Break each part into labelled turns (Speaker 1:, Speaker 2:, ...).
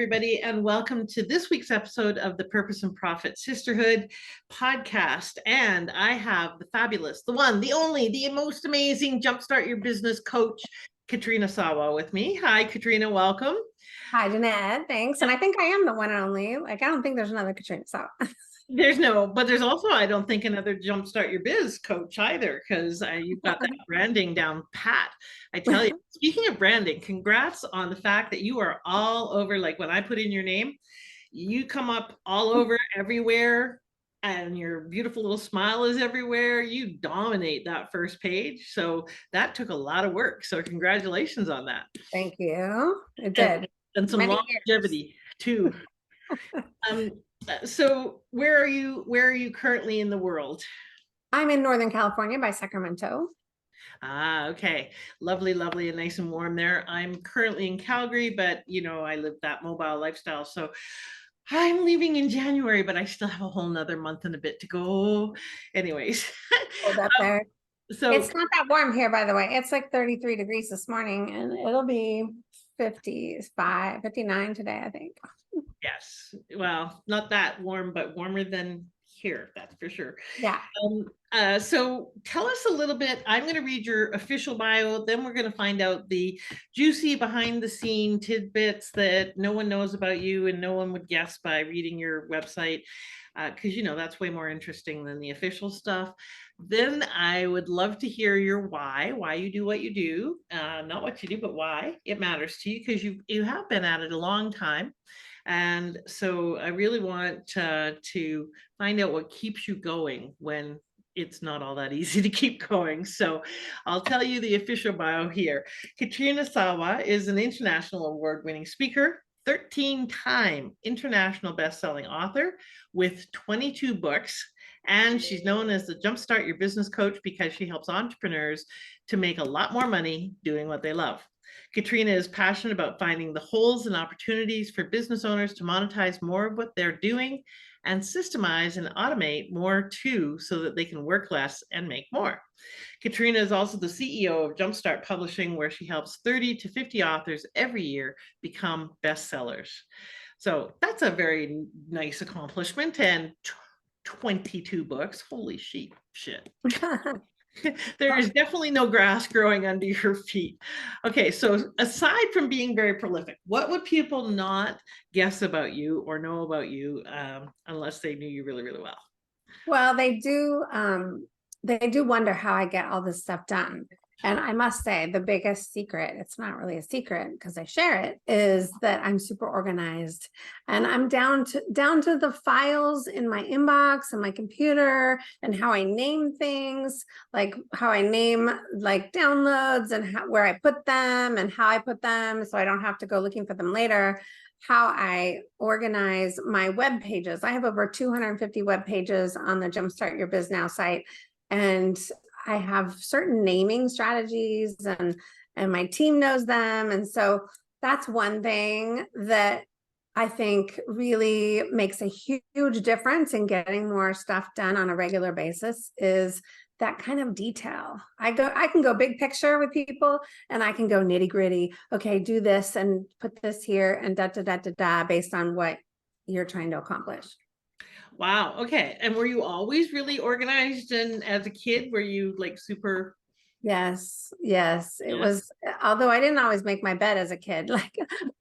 Speaker 1: everybody, and welcome to this week's episode of the Purpose and Profit Sisterhood podcast. And I have the fabulous, the one, the only, the most amazing Jumpstart Your Business coach, Katrina Sawa, with me. Hi, Katrina, welcome.
Speaker 2: Hi, Jeanette. Thanks. And I think I am the one and only. Like, I don't think there's another Katrina Sawa.
Speaker 1: But there's also, I don't think, another Jumpstart Your Biz coach either, because you've got that branding down pat. I tell you, speaking of branding, congrats on the fact that you are all over. Like when I put in your name, you come up all over everywhere, and your beautiful little smile is everywhere. You dominate that first page. So that took a lot of work. So congratulations on that.
Speaker 2: Thank you. It did.
Speaker 1: And some longevity too. So where are you currently in the world?
Speaker 2: I'm in Northern California by Sacramento.
Speaker 1: Okay. Lovely, lovely, and nice and warm there. I'm currently in Calgary, but I live that mobile lifestyle. So I'm leaving in January, but I still have a whole nother month and a bit to go. Anyways.
Speaker 2: Hold up there. So it's not that warm here, by the way. It's like 33 degrees this morning, and it'll be 59 today, I think.
Speaker 1: Yes. Well, not that warm, but warmer than here, that's for sure.
Speaker 2: Yeah.
Speaker 1: So tell us a little bit. I'm going to read your official bio, then we're going to find out the juicy behind the scene tidbits that no one knows about you and no one would guess by reading your website, because that's way more interesting than the official stuff. Then I would love to hear your why you do what you do, not what you do, but why it matters to you, because you have been at it a long time. And so I really want to find out what keeps you going when it's not all that easy to keep going. So I'll tell you the official bio here. Katrina Sawa is an international award-winning speaker, 13-time international best-selling author with 22 books. And she's known as the Jumpstart Your Business Coach because she helps entrepreneurs to make a lot more money doing what they love. Katrina is passionate about finding the holes and opportunities for business owners to monetize more of what they're doing and systemize and automate more too, so that they can work less and make more. Katrina is also the CEO of Jumpstart Publishing, where she helps 30 to 50 authors every year become bestsellers. So that's a very nice accomplishment, and 22 books. Holy shit. There is definitely no grass growing under your feet. Okay, so aside from being very prolific, what would people not guess about you or know about you unless they knew you really, really well?
Speaker 2: Well, they do wonder how I get all this stuff done. And I must say, the biggest secret, it's not really a secret because I share it, is that I'm super organized, and I'm down to the files in my inbox and my computer, and how I name things, like how I name like downloads, and where I put them and how I put them, so I don't have to go looking for them later. How I organize my web pages. I have over 250 web pages on the Jumpstart Your Biz Now site, and I have certain naming strategies, and my team knows them. And so that's one thing that I think really makes a huge difference in getting more stuff done on a regular basis, is that kind of detail. I can go big picture with people, and I can go nitty gritty. Okay, do this and put this here and da based on what you're trying to accomplish.
Speaker 1: Wow. Okay. And were you always really organized? And as a kid, were you like super?
Speaker 2: Yes. It was, although I didn't always make my bed as a kid,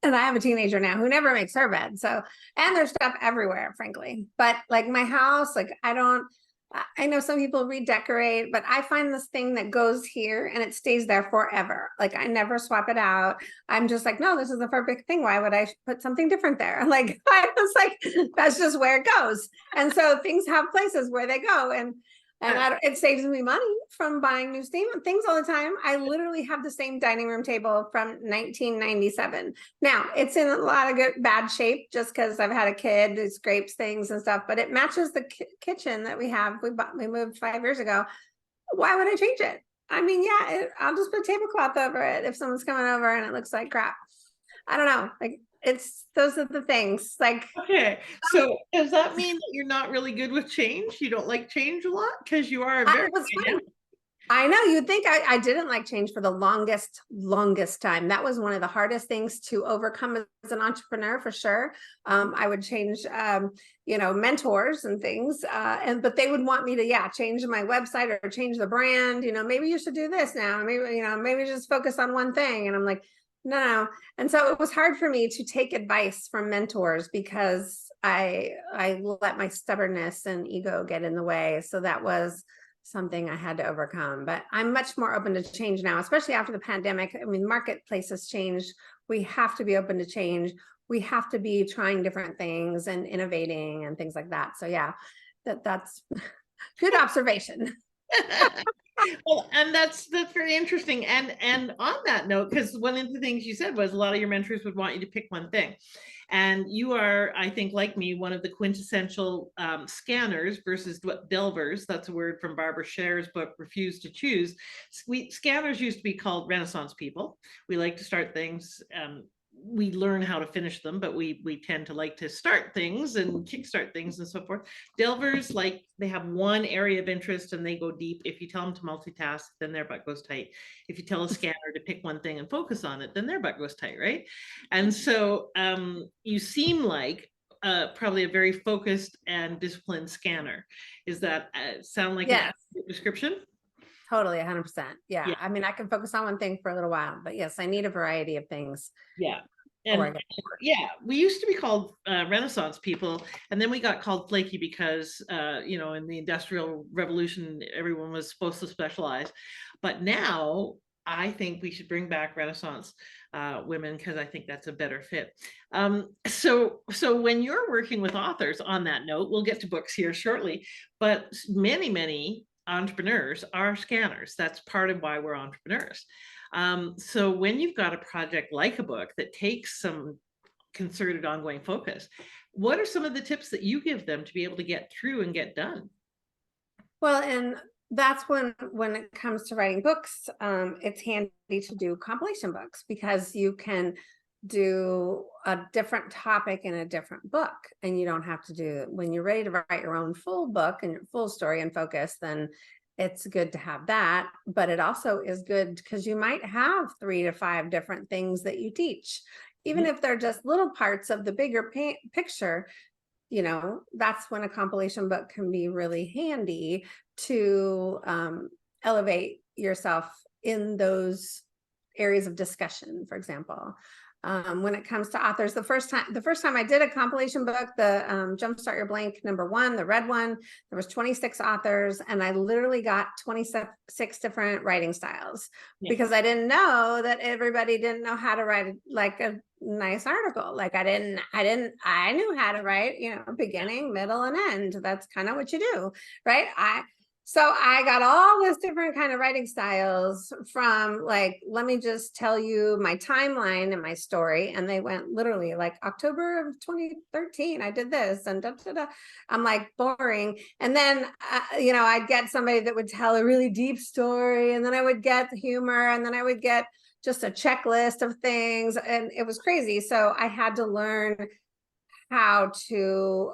Speaker 2: and I have a teenager now who never makes her bed. So, and there's stuff everywhere, frankly, but like my house, I know some people redecorate, but I find this thing that goes here and it stays there forever. Like I never swap it out. I'm just like, no, this is the perfect thing. Why would I put something different there? Like, I was like, that's just where it goes. And so things have places where they go, and it saves me money from buying new things all the time. I literally have the same dining room table from 1997. Now it's in a lot of bad shape just because I've had a kid who scrapes things and stuff, but it matches the kitchen that we have. We moved 5 years ago. Why would I change it? I mean, I'll just put a tablecloth over it if someone's coming over and it looks like crap. I don't know. Like, those are the things. Like,
Speaker 1: okay, so does that mean that you're not really good with change? You don't like change a lot? Because you are a very
Speaker 2: I know, you'd think I didn't like change for the longest time. That was one of the hardest things to overcome as an entrepreneur, for sure. I would change, mentors and things, but they would want me to, change my website or change the brand. Maybe you should do this now. Maybe just focus on one thing. And I'm like, no. And so it was hard for me to take advice from mentors because I let my stubbornness and ego get in the way. So that was something I had to overcome, but I'm much more open to change now, especially after the pandemic. I mean, marketplace has changed. We have to be open to change. We have to be trying different things and innovating and things like that. So yeah, that's good observation.
Speaker 1: Well, and that's very interesting. And on that note, because one of the things you said was a lot of your mentors would want you to pick one thing. And you are, I think, like me, one of the quintessential scanners versus delvers. That's a word from Barbara Scher's book, Refuse to Choose. Scanners used to be called Renaissance people. We like to start things. We learn how to finish them, but we tend to like to start things and kickstart things and so forth. Delvers, like, they have one area of interest and they go deep. If you tell them to multitask, then their butt goes tight. If you tell a scanner to pick one thing and focus on it, then their butt goes tight, right? And so you seem like probably a very focused and disciplined scanner. Is that sound like an accurate description?
Speaker 2: Totally, 100%. Yeah. I mean, I can focus on one thing for a little while, but yes, I need a variety of things.
Speaker 1: Yeah. And we used to be called Renaissance people, and then we got called flaky because, in the Industrial Revolution, everyone was supposed to specialize. But now I think we should bring back Renaissance women, because I think that's a better fit. So when you're working with authors, on that note, we'll get to books here shortly, but many entrepreneurs are scanners. That's part of why we're entrepreneurs. So when you've got a project like a book that takes some concerted ongoing focus, what are some of the tips that you give them to be able to get through and get done?
Speaker 2: Well, and that's when it comes to writing books, it's handy to do compilation books, because you can do a different topic in a different book, and you don't have to do, when you're ready to write your own full book and your full story and focus, then it's good to have that. But it also is good because you might have 3 to 5 different things that you teach, even if they're just little parts of the bigger picture. That's when a compilation book can be really handy to elevate yourself in those areas of discussion. For example, when it comes to authors, the first time I did a compilation book, the Jumpstart Your Blank #1, the red one, there was 26 authors, and I literally got 26 different writing styles, because I didn't know that everybody didn't know how to write like a nice article. Like I knew how to write, beginning, middle, and end. That's kind of what you do, right? So I got all this different kind of writing styles from, like, let me just tell you my timeline and my story. And they went literally like October of 2013, I did this, and da, da, da. I'm like, boring. And then, I'd get somebody that would tell a really deep story, and then I would get the humor, and then I would get just a checklist of things. And it was crazy. So I had to learn how to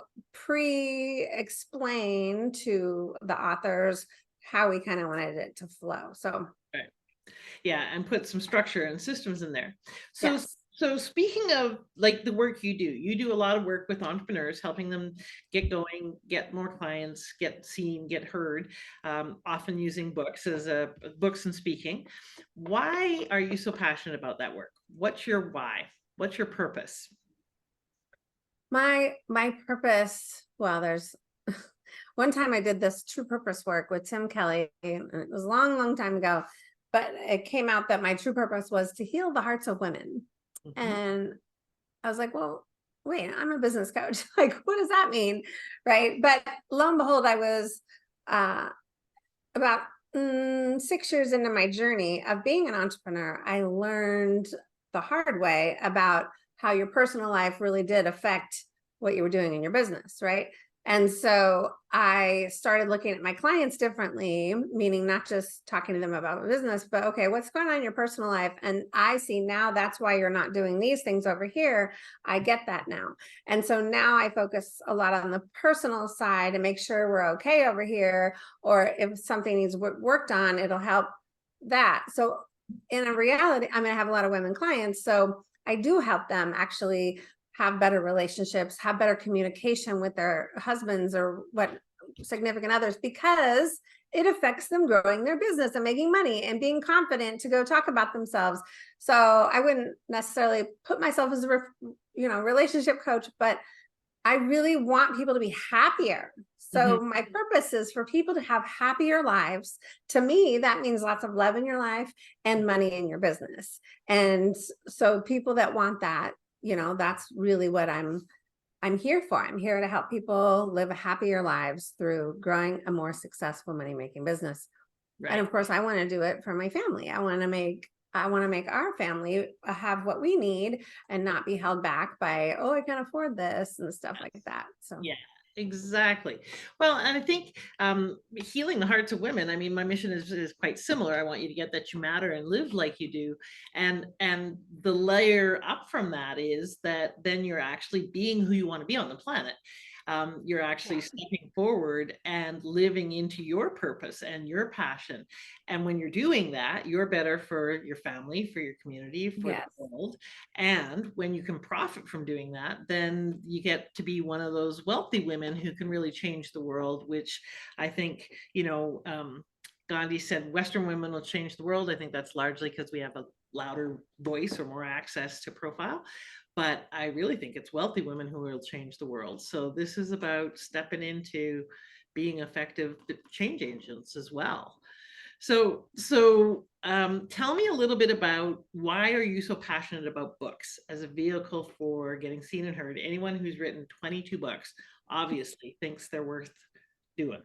Speaker 2: explain to the authors how we kind of wanted it to flow. So
Speaker 1: yeah, and put some structure and systems in there. So speaking of, like, the work you do a lot of work with entrepreneurs, helping them get going, get more clients, get seen, get heard, often using books as books and speaking. Why are you so passionate about that work? What's your why? What's your purpose?
Speaker 2: My purpose, well, there's one time I did this true purpose work with Tim Kelly, and it was a long time ago, but it came out that my true purpose was to heal the hearts of women. And I was like, well, wait, I'm a business coach. Like, what does that mean? Right. But lo and behold, I was about 6 years into my journey of being an entrepreneur. I learned the hard way about how your personal life really did affect what you were doing in your business, right? And so I started looking at my clients differently, meaning not just talking to them about business, but okay, what's going on in your personal life? And I see now that's why you're not doing these things over here. I get that now. And so now I focus a lot on the personal side and make sure we're okay over here. Or if something needs worked on, it'll help that. So in a reality, I mean, I have a lot of women clients, so I do help them actually have better relationships, have better communication with their husbands or what significant others, because it affects them growing their business and making money and being confident to go talk about themselves. So I wouldn't necessarily put myself as a relationship coach, but I really want people to be happier. So my purpose is for people to have happier lives. To me, that means lots of love in your life and money in your business. And so people that want that, that's really what I'm here for. I'm here to help people live happier lives through growing a more successful money-making business.
Speaker 1: Right.
Speaker 2: And of course, I want to do it for my family. I want to make our family have what we need and not be held back by, oh, I can't afford this and stuff like that. So
Speaker 1: yeah, exactly. Well, and I think healing the hearts of women. I mean, my mission is quite similar. I want you to get that you matter and live like you do. And the layer up from that is that then you're actually being who you want to be on the planet. You're actually stepping forward and living into your purpose and your passion. And when you're doing that, you're better for your family, for your community, for the world. And when you can profit from doing that, then you get to be one of those wealthy women who can really change the world, which I think, Gandhi said Western women will change the world. I think that's largely because we have a louder voice or more access to profile. But I really think it's wealthy women who will change the world. So this is about stepping into being effective change agents as well. So tell me a little bit about why are you so passionate about books as a vehicle for getting seen and heard? Anyone who's written 22 books obviously thinks they're worth doing.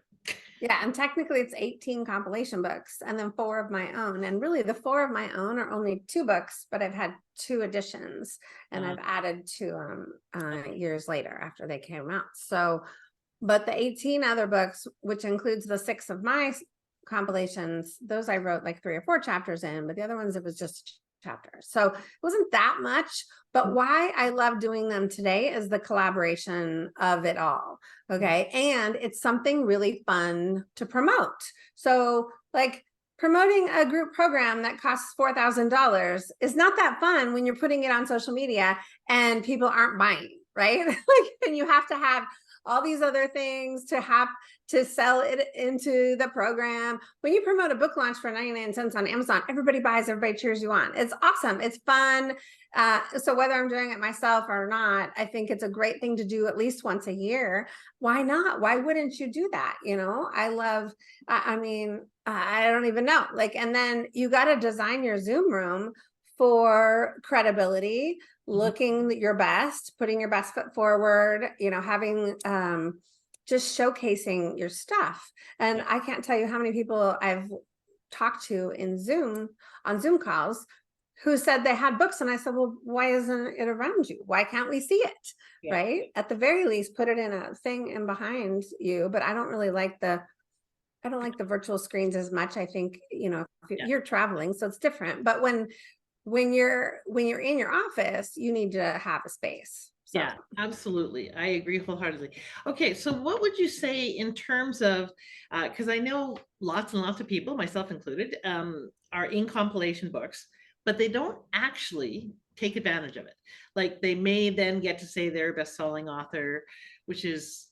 Speaker 2: Yeah, and technically it's 18 compilation books and then 4 of my own. And really the 4 of my own are only 2 books, but I've had 2 editions and I've added to years later after they came out. So, but the 18 other books, which includes the 6 of my compilations, those I wrote like 3 or 4 chapters in, but the other ones, it was just chapters. So it wasn't that much, but why I love doing them today is the collaboration of it all. Okay. And it's something really fun to promote. So like promoting a group program that costs $4,000 is not that fun when you're putting it on social media and people aren't buying, right? Like, and you have to have all these other things to have to sell it into the program. When you promote a book launch for 99 cents on Amazon, everybody buys, everybody cheers you on. It's awesome. It's fun. So whether I'm doing it myself or not, I think it's a great thing to do at least once a year. Why not? Why wouldn't you do that? I mean, I don't even know. Like, and then you got to design your Zoom room for credibility, looking your best, putting your best foot forward, having just showcasing your stuff. And I can't tell you how many people I've talked to on Zoom calls who said they had books. And I said, well, why isn't it around you? Why can't we see it? Right? At the very least, put it in a thing and behind you. But I don't really like the virtual screens as much. I think, you're traveling, so it's different. But when you're in your office, you need to have a space. So.
Speaker 1: Yeah, absolutely. I agree wholeheartedly. Okay, so what would you say in terms of, because I know lots and lots of people, myself included, are in compilation books, but they don't actually take advantage of it. Like they may then get to say they're a best-selling author, which is,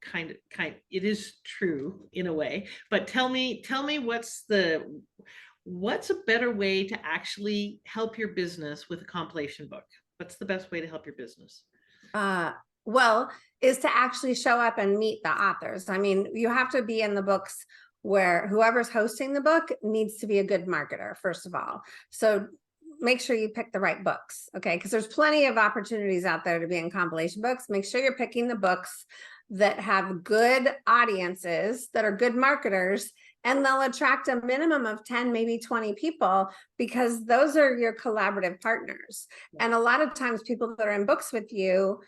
Speaker 1: kind of, it is true in a way. But tell me what's a better way to actually help your business with a compilation book? What's the best way to help your business?
Speaker 2: Well, is to actually show up and meet the authors. I mean, you have to be in the books where whoever's hosting the book needs to be a good marketer, first of all. So make sure you pick the right books, okay? Because there's plenty of opportunities out there to be in compilation books. Make sure you're picking the books that have good audiences, that are good marketers, and they'll attract a minimum of 10, maybe 20 people, because those are your collaborative partners. And a lot of times people that are in books with you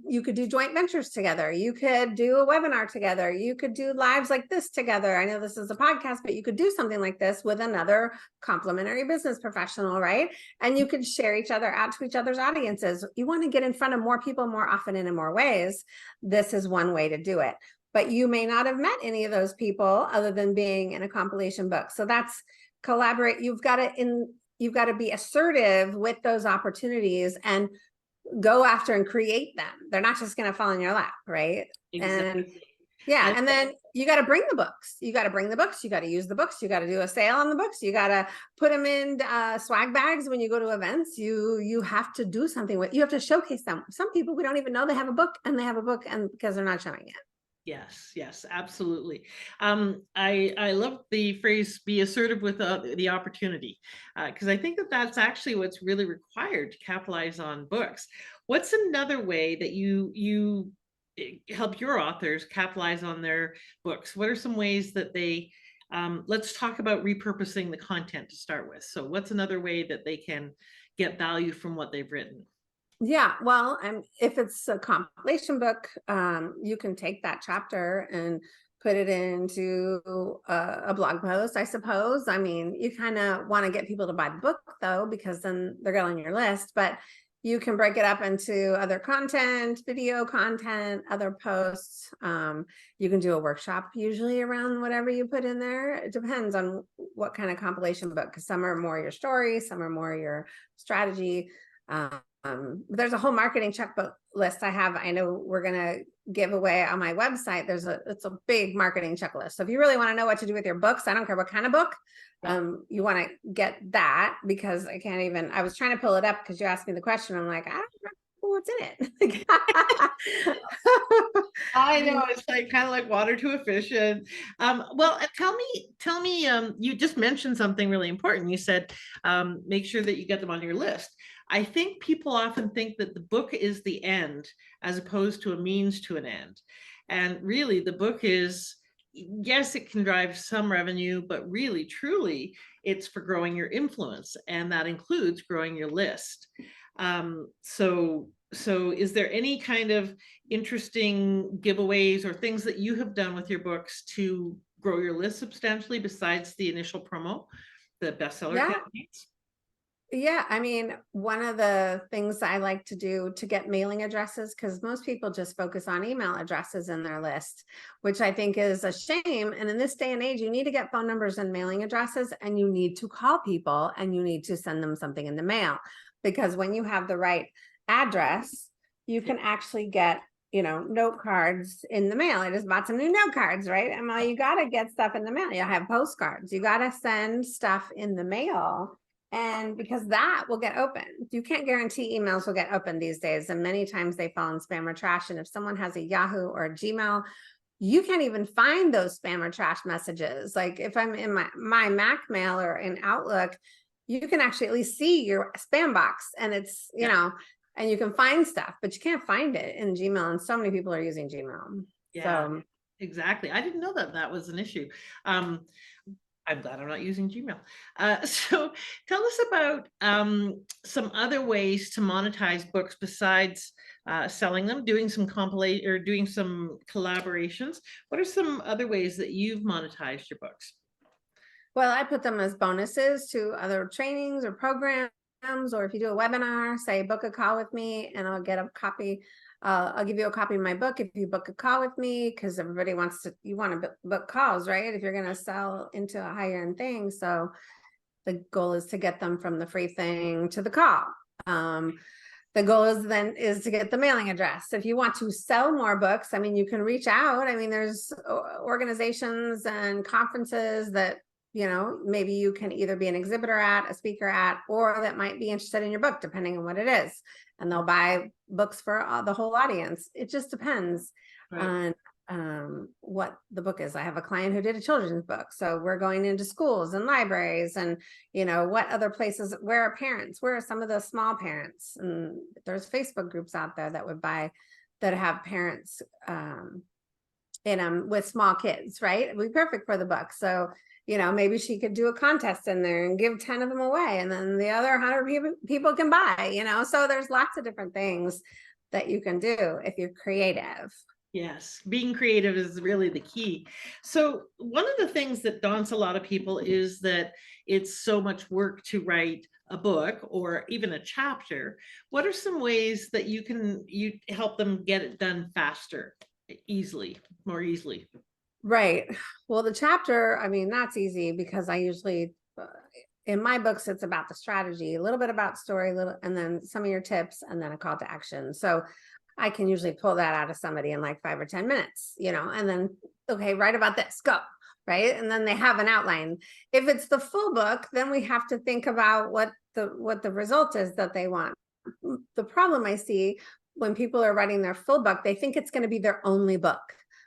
Speaker 2: you could do joint ventures together. You could do a webinar together. You could do lives like this together. I know this is a podcast, but you could do something like this with another complementary business professional, right? And you could share each other out to each other's audiences. You want to get in front of more people more often and in more ways. This is one way to do it. But you may not have met any of those people other than being in a compilation book. So that's collaborate. You've got to be assertive with those opportunities and go after and create them. They're not just going to fall in your lap, right?
Speaker 1: Exactly.
Speaker 2: And yeah, and then you got to bring the books. You got to bring the books. You got to use the books. You got to do a sale on the books. You got to put them in swag bags when you go to events. You have to do something with. You have to showcase them. Some people, we don't even know they have a book, and they have a book, and because they're not showing it.
Speaker 1: Yes, absolutely. I love the phrase "be assertive with the opportunity," because I think that that's actually what's really required to capitalize on books. What's another way that you help your authors capitalize on their books? What are some ways that they let's talk about repurposing the content to start with. So what's another way that they can get value from what they've written?
Speaker 2: Yeah, well, if it's a compilation book, you can take that chapter and put it into a blog post, I suppose. I mean, you kind of want to get people to buy the book though, because then they're going on your list, but you can break it up into other content, video content, other posts. You can do a workshop usually around whatever you put in there. It depends on what kind of compilation book, because some are more your story, some are more your strategy. There's a whole marketing checkbook list I know we're going to give away on my website. It's a big marketing checklist. So if you really want to know what to do with your books, I don't care what kind of book, you want to get that, because I was trying to pull it up because you asked me the question. I'm like, I don't know what's in it.
Speaker 1: I know, it's like kind of like water to a fish. And well, tell me, you just mentioned something really important. You said make sure that you get them on your list. I think people often think that the book is the end as opposed to a means to an end. And really, the book is, yes, it can drive some revenue, but really, truly, it's for growing your influence. And that includes growing your list. So is there any kind of interesting giveaways or things that you have done with your books to grow your list substantially besides the initial promo, the bestseller campaigns?
Speaker 2: Yeah, I mean, one of the things I like to do to get mailing addresses, because most people just focus on email addresses in their list, which I think is a shame. And in this day and age, you need to get phone numbers and mailing addresses, and you need to call people, and you need to send them something in the mail. Because when you have the right address, you can actually get, note cards in the mail. I just bought some new note cards, right? And well, you got to get stuff in the mail. You have postcards. You got to send stuff in the mail. And because that will get opened. You can't guarantee emails will get opened these days. And many times they fall in spam or trash. And if someone has a Yahoo or a Gmail, you can't even find those spam or trash messages. Like if I'm in my Mac mail or in Outlook, you can actually at least see your spam box, and it's, and you can find stuff, but you can't find it in Gmail. And so many people are using Gmail.
Speaker 1: Yeah,
Speaker 2: So
Speaker 1: exactly. I didn't know that was an issue. I'm glad I'm not using Gmail. So tell us about some other ways to monetize books besides selling them, doing some compilation or doing some collaborations. What are some other ways that you've monetized your books?
Speaker 2: well, I put them as bonuses to other trainings or programs, or if you do a webinar, say book a call with me and I'll get a copy. I'll give you a copy of my book if you book a call with me, because everybody you want to book calls, right? If you're going to sell into a higher end thing. So the goal is to get them from the free thing to the call. The goal is to get the mailing address. If you want to sell more books, I mean, you can reach out. I mean, there's organizations and conferences that, maybe you can either be an exhibitor at, a speaker at, or that might be interested in your book, depending on what it is. And they'll buy books for the whole audience. It just depends on what the book is. I have a client who did a children's book. So we're going into schools and libraries and, what other places, where are parents, where are some of the small parents? And there's Facebook groups out there that would buy, that have parents in them with small kids, right? It'd be perfect for the book. So, maybe she could do a contest in there and give 10 of them away. And then the other 100 people can buy, so there's lots of different things that you can do if you're creative.
Speaker 1: Yes, being creative is really the key. So, one of the things that daunts a lot of people is that it's so much work to write a book or even a chapter. What are some ways that you help them get it done faster, easily, more easily?
Speaker 2: Right. Well, the chapter, I mean, that's easy because I usually, in my books, it's about the strategy, a little bit about story, little, and then some of your tips, and then a call to action. So I can usually pull that out of somebody in like 5 or 10 minutes, and then, okay, write about this, go. Right. And then they have an outline. If it's the full book, then we have to think about what the result is that they want. The problem I see when people are writing their full book, they think it's going to be their only book.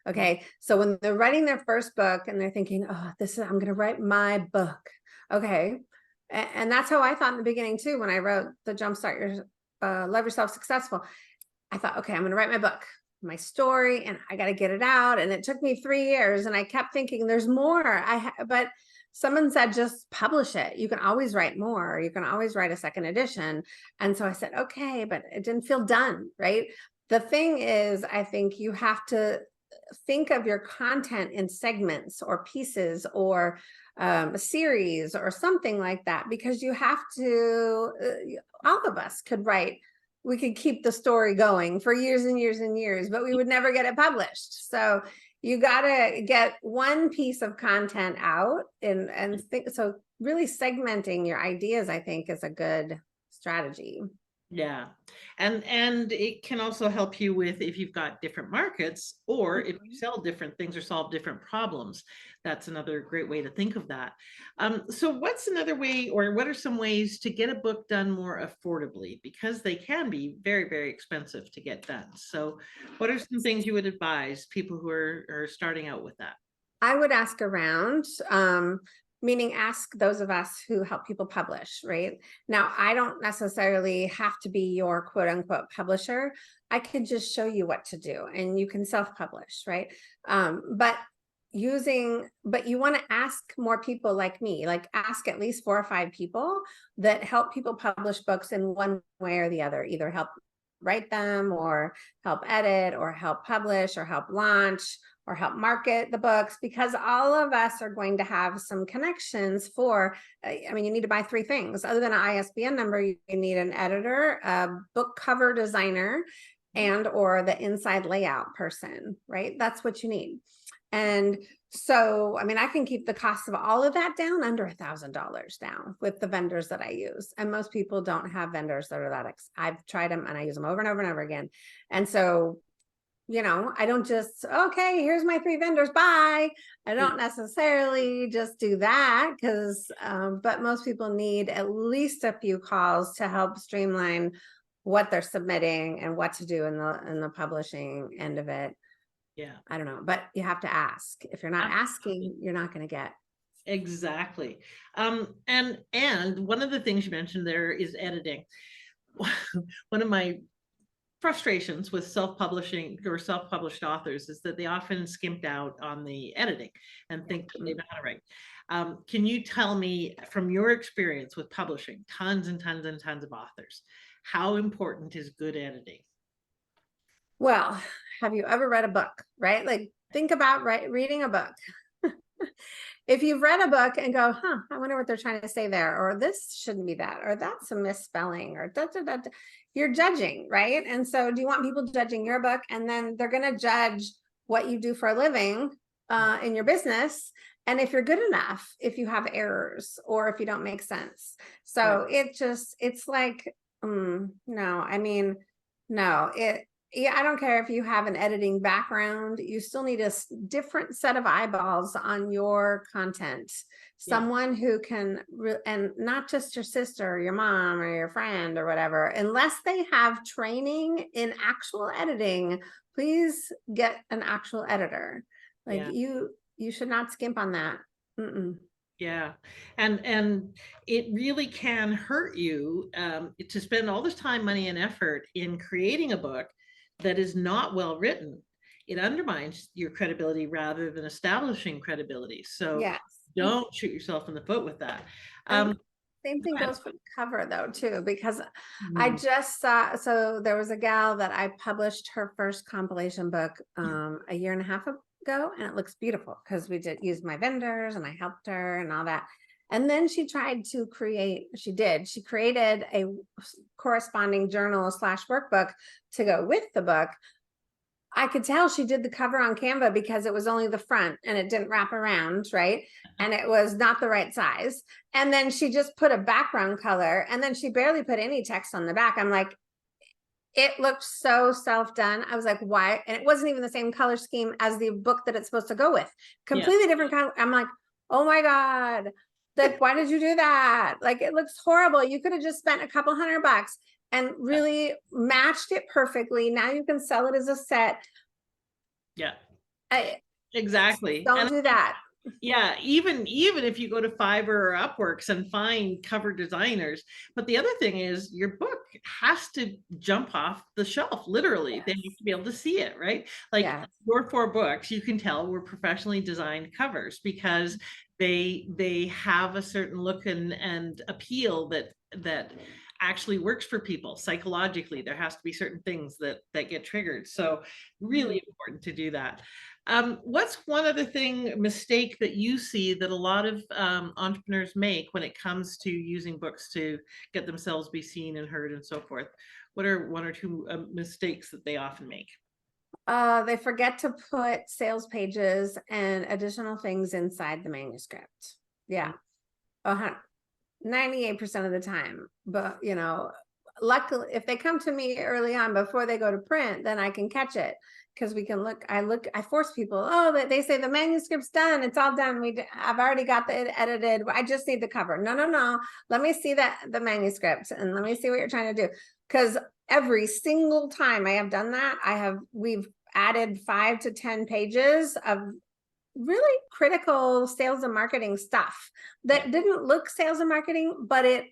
Speaker 2: Okay. So when they're writing their first book and they're thinking, oh, I'm going to write my book. Okay. And that's how I thought in the beginning too, when I wrote the Jumpstart Your Love Yourself Successful. I thought, okay, I'm going to write my book, my story, and I got to get it out. And it took me 3 years, and I kept thinking there's more. But someone said, just publish it. You can always write more. You can always write a second edition. And so I said, okay, but it didn't feel done, right? The thing is, I think you have to think of your content in segments or pieces or a series or something like that, because you have to, all of us could write, we could keep the story going for years and years and years, but we would never get it published. So you got to get one piece of content out and think. So really segmenting your ideas, I think, is a good strategy.
Speaker 1: Yeah. And it can also help you with if you've got different markets or if you sell different things or solve different problems. That's another great way to think of that. So what's another way, or what are some ways to get a book done more affordably? Because they can be very, very expensive to get done. So what are some things you would advise people who are starting out with that?
Speaker 2: I would ask around, meaning ask those of us who help people publish, right? Now, I don't necessarily have to be your quote unquote publisher. I could just show you what to do and you can self-publish, right? But you want to ask more people like me, like ask at least 4 or 5 people that help people publish books in one way or the other, either help write them or help edit or help publish or help launch or help market the books, because all of us are going to have some connections for, I mean, you need to buy 3 things. Other than an ISBN number, you need an editor, a book cover designer, and or the inside layout person, right? That's what you need. And so, I mean, I can keep the cost of all of that down under $1,000 down with the vendors that I use. And most people don't have vendors that are that. I've tried them and I use them over and over and over again. And so, I don't just, okay, here's my 3 vendors, bye. I don't necessarily just do that because, but most people need at least a few calls to help streamline what they're submitting and what to do in the publishing end of it.
Speaker 1: Yeah.
Speaker 2: I don't know, but you have to ask. If you're not asking, you're not going to get.
Speaker 1: Exactly. And one of the things you mentioned there is editing. One of my frustrations with self-publishing or self-published authors is that they often skimped out on the editing and think that they know how to write. Can you tell me from your experience with publishing tons and tons and tons of authors, how important is good editing?
Speaker 2: Well, have you ever read a book, right? Like think about reading a book. If you've read a book and go, I wonder what they're trying to say there, or this shouldn't be that, or that's a misspelling, or you're judging, right? And so do you want people judging your book? And then they're going to judge what you do for a living in your business. And if you're good enough, if you have errors or if you don't make sense. So it's like, no, I mean, no, yeah, I don't care if you have an editing background, you still need a different set of eyeballs on your content. Someone who can, and not just your sister or your mom or your friend or whatever, unless they have training in actual editing, please get an actual editor. Like you should not skimp on that.
Speaker 1: Yeah. And it really can hurt you to spend all this time, money, and effort in creating a book that is not well written. It undermines your credibility rather than establishing credibility. So don't shoot yourself in the foot with that.
Speaker 2: Same thing goes for the cover though, too, because I
Speaker 1: Mhm.
Speaker 2: just saw, so there was a gal that I published her first compilation book a year and a half ago, and it looks beautiful because we did use my vendors and I helped her and all that. And then she tried to she created a corresponding journal / workbook to go with the book. I could tell she did the cover on Canva because it was only the front and it didn't wrap around, right? And it was not the right size. And then she just put a background color and then she barely put any text on the back. I'm like, it looked so self-done. I was like, why? And it wasn't even the same color scheme as the book that it's supposed to go with.
Speaker 1: Yeah.
Speaker 2: Completely different color. I'm like, oh my God. Like, why did you do that? Like, it looks horrible. You could have just spent a couple $100 and really matched it perfectly. Now you can sell it as a set.
Speaker 1: Yeah.
Speaker 2: I
Speaker 1: Exactly.
Speaker 2: don't
Speaker 1: And
Speaker 2: do that.
Speaker 1: yeah, even if you go to Fiverr or Upworks and find cover designers, but the other thing is your book has to jump off the shelf, literally.
Speaker 2: Yes.
Speaker 1: They need to be able to see it, right? Like
Speaker 2: Yeah.
Speaker 1: your 4 books, you can tell were professionally designed covers because they have a certain look and appeal that actually works for people psychologically. There has to be certain things that get triggered. So really important to do that. What's one other mistake that you see that a lot of entrepreneurs make when it comes to using books to get themselves be seen and heard and so forth? What are 1 or 2 mistakes that they often make?
Speaker 2: They forget to put sales pages and additional things inside the manuscript. Yeah. 98% of the time. But, luckily, if they come to me early on before they go to print, then I can catch it because we can look. I force people. Oh, they say the manuscript's done. It's all done. I've already got it edited. I just need the cover. No, no, no. Let me see the manuscript and let me see what you're trying to do. Because every single time I have done that, we've added 5 to 10 pages of really critical sales and marketing stuff that didn't look sales and marketing, but it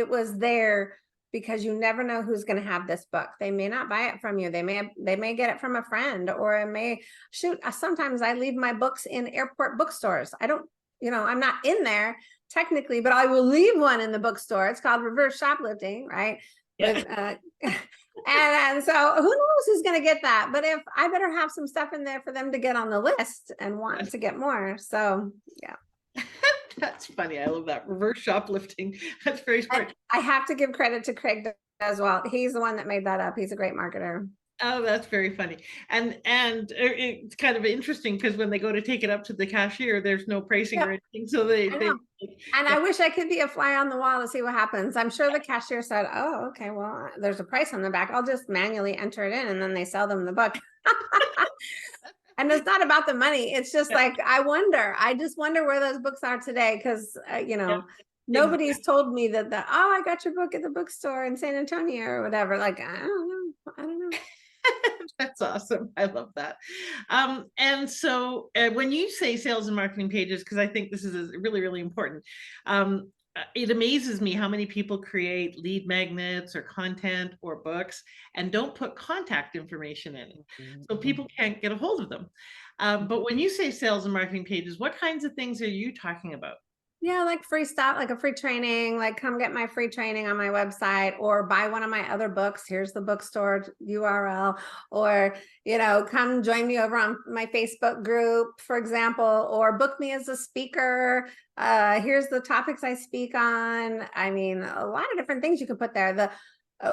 Speaker 2: was there because you never know who's going to have this book. They may not buy it from you. They may get it from a friend, or it may sometimes I leave my books in airport bookstores. I don't, I'm not in there technically, but I will leave one in the bookstore. It's called reverse shoplifting, right?
Speaker 1: Yeah.
Speaker 2: With, and so who knows who's going to get that, but if I better have some stuff in there for them to get on the list and want to get more. So yeah.
Speaker 1: That's funny. I love that. Reverse shoplifting. That's very smart.
Speaker 2: And I have to give credit to Craig as well. He's the one that made that up. He's a great marketer.
Speaker 1: Oh, that's very funny. And it's kind of interesting because when they go to take it up to the cashier, there's no pricing or anything. So they
Speaker 2: and I wish I could be a fly on the wall to see what happens. I'm sure the cashier said, oh, okay, well, there's a price on the back. I'll just manually enter it in, and then they sell them the book. And it's not about the money. It's just like, I just wonder where those books are today. Cause nobody's told me that I got your book at the bookstore in San Antonio or whatever. Like, I don't know.
Speaker 1: That's awesome. I love that. And so when you say sales and marketing pages, because I think this is really, really important, it amazes me how many people create lead magnets or content or books and don't put contact information in it. So people can't get a hold of them. But when you say sales and marketing pages, what kinds of things are you talking about?
Speaker 2: Yeah, like free stuff, like a free training, like come get my free training on my website, or buy one of my other books. Here's the bookstore URL, or, come join me over on my Facebook group, for example, or book me as a speaker. Here's the topics I speak on. I mean, a lot of different things you can put there.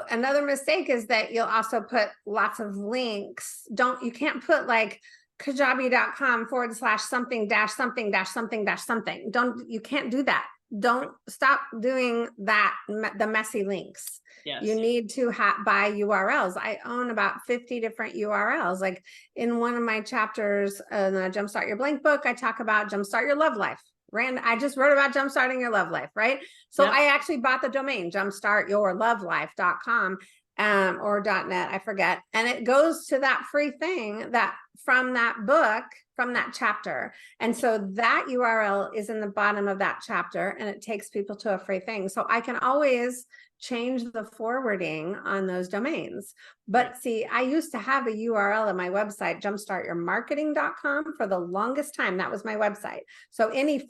Speaker 2: Another mistake is that you'll also put lots of links. You can't put like kajabi.com /something-something-something-something. You can't do that. Don't stop doing that, the messy links.
Speaker 1: Yes.
Speaker 2: You need to buy URLs. I own about 50 different URLs. Like in one of my chapters in the Jumpstart Your Blank book, I talk about Jumpstart Your Love Life. I just wrote about jumpstarting your love life, right? So I actually bought the domain jumpstartyourlovelife.com or .net, I forget. And it goes to that free thing that from that book, from that chapter. And so that URL is in the bottom of that chapter, and it takes people to a free thing. So I can always change the forwarding on those domains. But see, I used to have a URL on my website, jumpstartyourmarketing.com, for the longest time. That was my website. So any /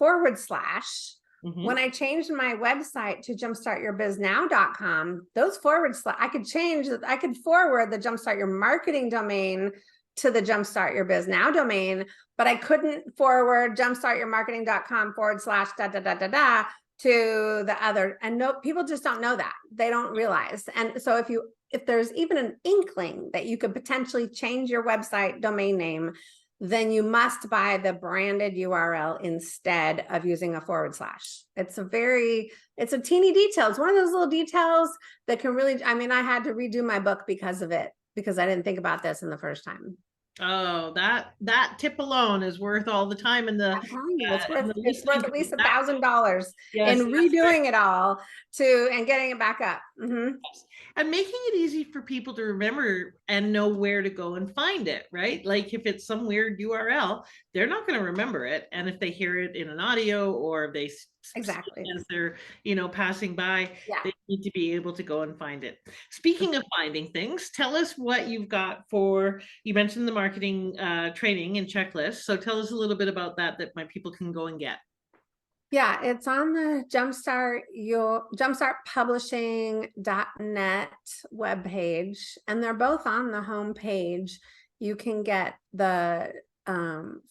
Speaker 2: When I changed my website to jumpstartyourbiznow.com, those forward slash, I could forward the Jumpstart Your Marketing domain to the Jumpstart Your Biz Now domain, but I couldn't forward jumpstartyourmarketing.com // to the other. And no, people just don't know that. They don't realize. And so if there's even an inkling that you could potentially change your website domain name, then you must buy the branded URL instead of using a /. It's a teeny detail. It's one of those little details that can really, I mean, I had to redo my book because of it, because I didn't think about this in the first time.
Speaker 1: Oh, that tip alone is worth all the time in the,
Speaker 2: I'm telling you, it's
Speaker 1: it's
Speaker 2: worth at least $1,000 in redoing it all and getting it back up.
Speaker 1: And making it easy for people to remember and know where to go and find it, right? Like if it's some weird URL, they're not going to remember it. And if they hear it in an audio or they
Speaker 2: exactly
Speaker 1: as they're, passing by,
Speaker 2: yeah,
Speaker 1: they need to be able to go and find it. Speaking of finding things, tell us what you've got for, you mentioned the marketing training and checklist. So tell us a little bit about that my people can go and get.
Speaker 2: Yeah, it's on the jumpstartpublishing.net webpage, and they're both on the home page. You can get the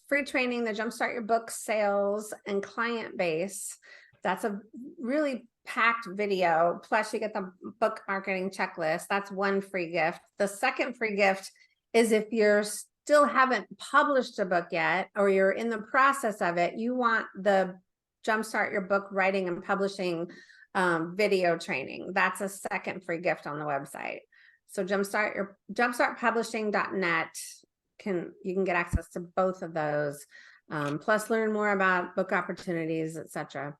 Speaker 2: free training, the Jumpstart Your Book sales and client base. That's a really packed video. Plus you get the book marketing checklist. That's one free gift. The second free gift is if you're still haven't published a book yet, or you're in the process of it, you want the Jumpstart Your Book Writing and Publishing video training. That's a second free gift on the website. So jumpstartpublishing.net you can get access to both of those, plus learn more about book opportunities, etc.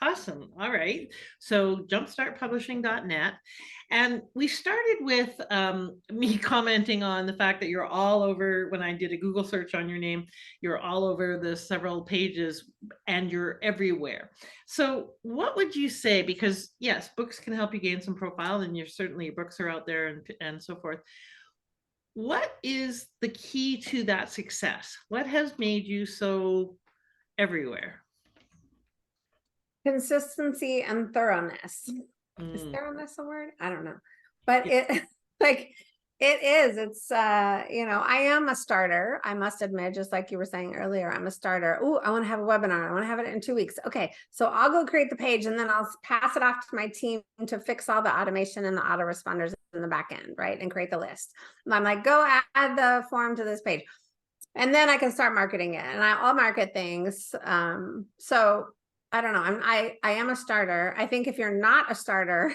Speaker 1: Awesome. All right. So jumpstartpublishing.net. And we started with me commenting on the fact that you're all over, when I did a Google search on your name, you're all over the several pages and you're everywhere. So what would you say, because yes, books can help you gain some profile, and certainly your books are out there and so forth. What is the key to that success? What has made you so everywhere?
Speaker 2: Consistency and thoroughness. Is thoroughness a word? I don't know, but it is. It's I am a starter. I must admit, just like you were saying earlier, I'm a starter. Oh, I want to have a webinar. I want to have it in 2 weeks. Okay, so I'll go create the page and then I'll pass it off to my team to fix all the automation and the autoresponders in the back end, right? And create the list. And I'm like, go add the form to this page, and then I can start marketing it. And I'll market things. So I don't know. I am a starter. I think if you're not a starter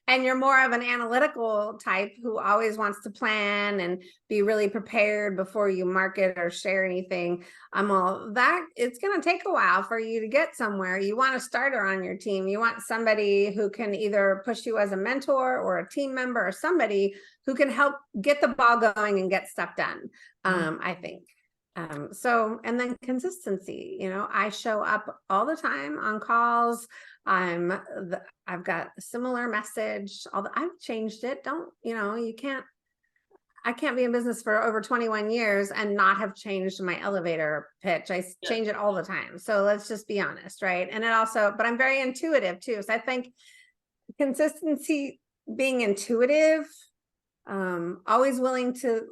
Speaker 2: and you're more of an analytical type who always wants to plan and be really prepared before you market or share anything, it's going to take a while for you to get somewhere. You want a starter on your team. You want somebody who can either push you as a mentor or a team member, or somebody who can help get the ball going and get stuff done. I think. And then consistency, I show up all the time on calls. I've got a similar message, I've changed it. I can't be in business for over 21 years and not have changed my elevator pitch. I change it all the time. So let's just be honest. Right. And but I'm very intuitive too. So I think consistency, being intuitive, always willing to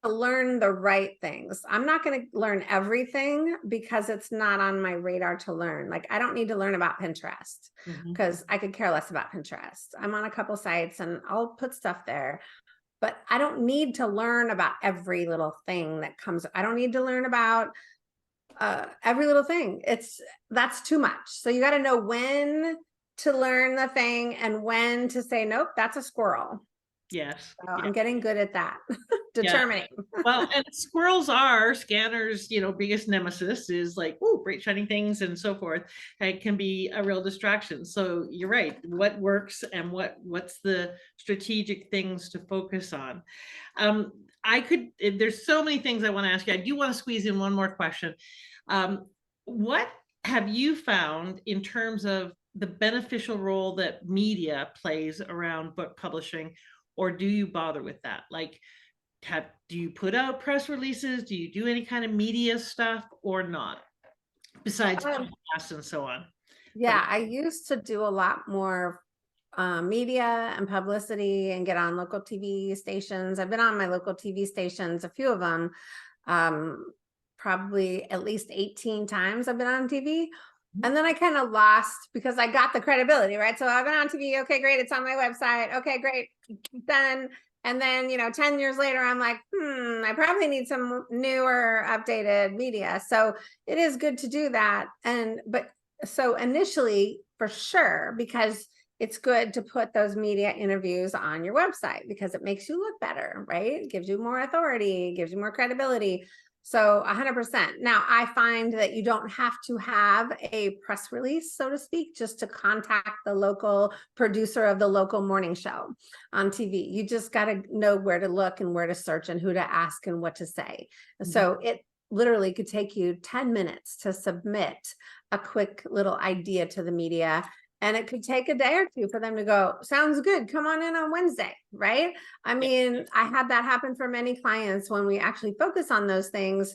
Speaker 2: learn the right things. I'm not going to learn everything because it's not on my radar to learn. Like, I don't need to learn about Pinterest because I could care less about Pinterest. I'm on a couple sites and I'll put stuff there, but I don't need to learn about every little thing that comes. I don't need to learn about every little thing. That's too much. So you got to know when to learn the thing and when to say, nope, that's a squirrel.
Speaker 1: Yes.
Speaker 2: So I'm getting good at that. Determining.
Speaker 1: Well, and squirrels are scanners, biggest nemesis is like, oh, bright shining things and so forth. It can be a real distraction. So you're right. What works and what's the strategic things to focus on? There's so many things I want to ask you. I do want to squeeze in one more question. What have you found in terms of the beneficial role that media plays around book publishing? Or do you bother with that? Like, do you put out press releases? Do you do any kind of media stuff or not? besides podcasts and so on?
Speaker 2: Yeah, I used to do a lot more media and publicity and get on local TV stations. I've been on my local TV stations, a few of them, probably at least 18 times I've been on TV. And then I kind of lost because I got the credibility, right? So I've been on TV. Okay, great. It's on my website. Okay, great. Done. And then, 10 years later, I'm like, I probably need some newer, updated media. So it is good to do that. But so initially, for sure, because it's good to put those media interviews on your website because it makes you look better, right? It gives you more authority, gives you more credibility. So 100%. Now, I find that you don't have to have a press release, so to speak, just to contact the local producer of the local morning show on TV. You just got to know where to look and where to search and who to ask and what to say. So it literally could take you 10 minutes to submit a quick little idea to the media. And it could take a day or two for them to go, sounds good, come on in on Wednesday, right? I mean, I had that happen for many clients. When we actually focus on those things,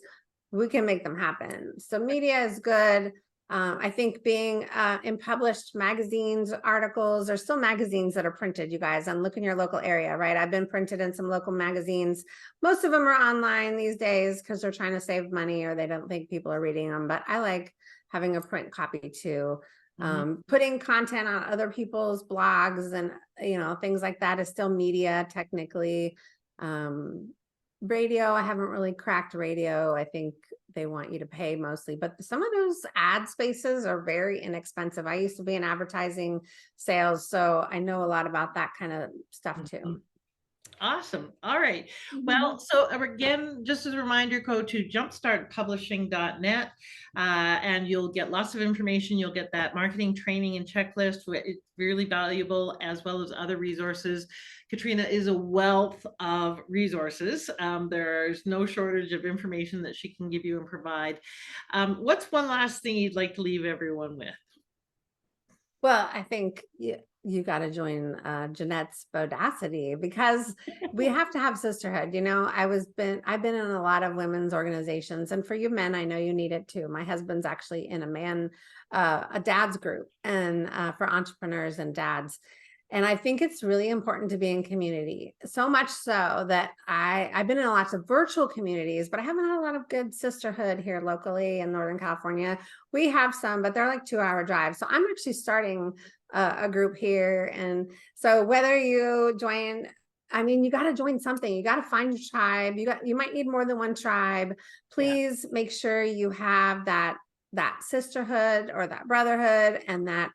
Speaker 2: we can make them happen. So media is good. I think being in published magazines, articles, there's still magazines that are printed, you guys, and look in your local area, right? I've been printed in some local magazines. Most of them are online these days because they're trying to save money or they don't think people are reading them, but I like having a print copy too. Putting content on other people's blogs and, things like that is still media technically. Radio, I haven't really cracked radio. I think they want you to pay mostly, but some of those ad spaces are very inexpensive. I used to be in advertising sales, so I know a lot about that kind of stuff too.
Speaker 1: Awesome. All right. Well, so again, just as a reminder, go to jumpstartpublishing.net and you'll get lots of information. You'll get that marketing training and checklist. It's really valuable, as well as other resources. Katrina is a wealth of resources. There's no shortage of information that she can give you and provide. What's one last thing you'd like to leave everyone with?
Speaker 2: Well, I think you got to join Jeanette's Bodacity because we have to have sisterhood. I've been in a lot of women's organizations, and for you men, I know you need it too. My husband's actually in a dad's group, and for entrepreneurs and dads. And I think it's really important to be in community, so much so that I've been in lots of virtual communities, but I haven't had a lot of good sisterhood here locally in Northern California. We have some, but they're like 2-hour drives. So I'm actually starting a group here. And so whether you join, you got to join something. You got to find your tribe. You might need more than one tribe. Please make sure you have that sisterhood or that brotherhood and that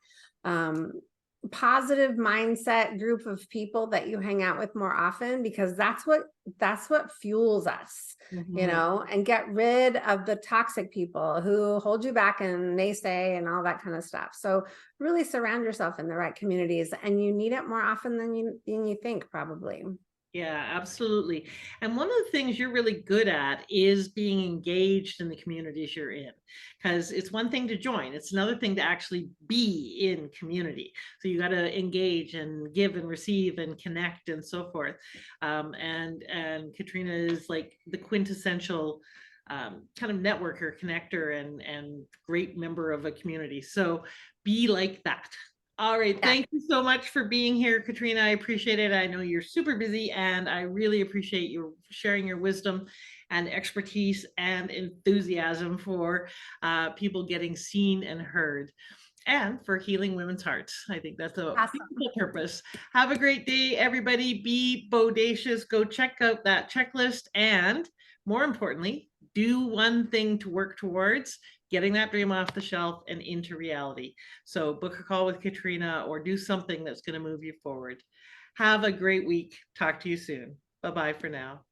Speaker 2: positive mindset group of people that you hang out with more often, because that's what fuels us, and get rid of the toxic people who hold you back and naysay and all that kind of stuff. So really surround yourself in the right communities, and you need it more often than you think, probably.
Speaker 1: Yeah, absolutely. And one of the things you're really good at is being engaged in the communities you're in, because it's one thing to join. It's another thing to actually be in community. So you got to engage and give and receive and connect and so forth. And Katrina is like the quintessential kind of networker, connector, and great member of a community. So be like that. All right. Thank you so much for being here, Katrina. I appreciate it. I know you're super busy, and I really appreciate you sharing your wisdom and expertise and enthusiasm for people getting seen and heard, and for healing women's hearts. I think that's a beautiful purpose. Have a great day, everybody. Be bodacious. Go check out that checklist, and more importantly, do one thing to work towards getting that dream off the shelf and into reality. So book a call with Katrina or do something that's going to move you forward. Have a great week. Talk to you soon. Bye-bye for now.